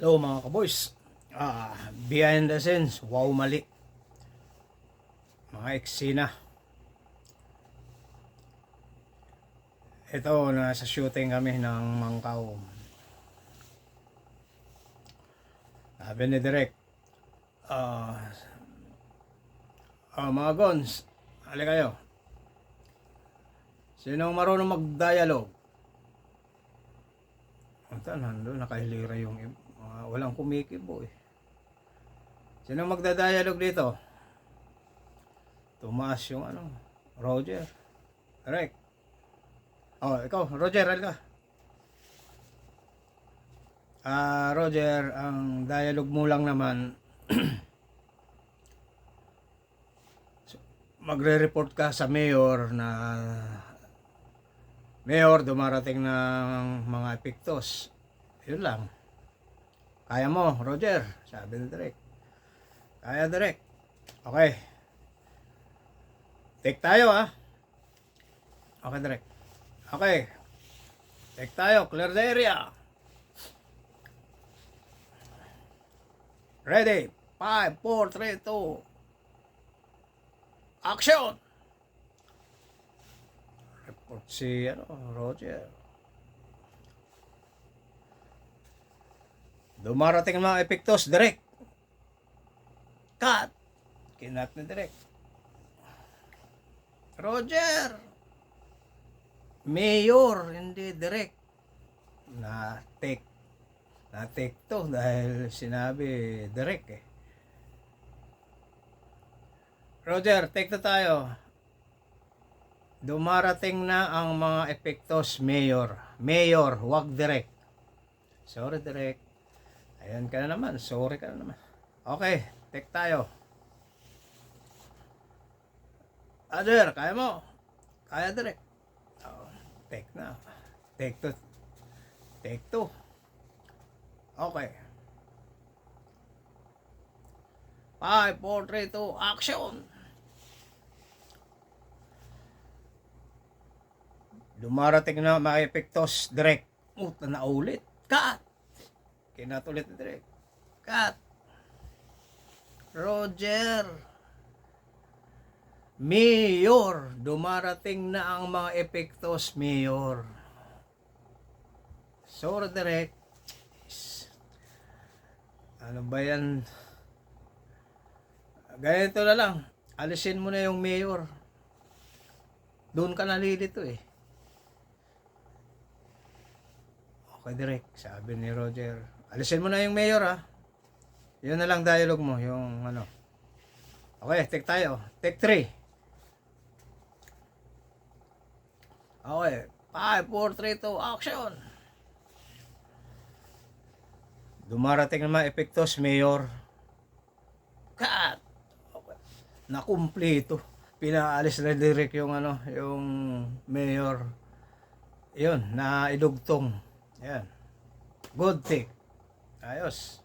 Hello mga kaboys. Behind the scenes, wow mali. Mga eksena. Ito, nasa shooting kami ng Mangkaw. Sabi ni Direk, mga gons, hali kayo. Sinong marunong mag-dialogue? Ito, nandun, nakahilira yung walang kumikibo eh. Sinong magda-dialogue dito? Tumaas yung Roger. Direk. Ikaw, Roger, halika. Roger, ang dialogue mo lang naman, magre-report ka sa mayor na mayor, dumarating ng mga epektos. Yun lang. Kaya mo, Roger, sabi ni Direk. Kaya, Direk. Okay. Take tayo, ha? Okay, Direk. Okay. Take tayo, clear the area. Ready? 5, 4, 3, 2. Action! Report si Roger. Dumarating ang mga epektos, Direk. Cut! Kinat ni Direk. Roger! Mayor, hindi Direk. Na-take to dahil sinabi Direk eh. Roger, take to tayo. Dumarating na ang mga epektos, Mayor. Mayor, wag Direk. Sorry, Direk. Ayan ka na naman. Sorry ka na naman. Okay, take tayo. Roger, kaya mo? Kaya, Direk. Take na. Take to. Take to. Okay. 5, 4, 3, 2, action! Dumarating na mga epektos, Direk. Na ulit. Cut! Kinatulit ni Direk. Cut! Roger! Mayor! Dumarating na ang mga epektos, Mayor. Sorry, Direk. Ano ba yan? Ganito na lang. Alisin mo na yung mayor. Doon ka nalilito eh. Okay, Direk. Sabi ni Roger. Alisin mo na yung mayor ha. Yun na lang dialogue mo. Yung Okay, take tayo. Take 3. Okay. 5, 4, 3, 2, action! Dumarating na mga epektos, Mayor. Cut! Okay. Nakumpleto. Pinaalis na direct yung yung mayor. Yun, na idugtong. Yan. Good take. Ayos.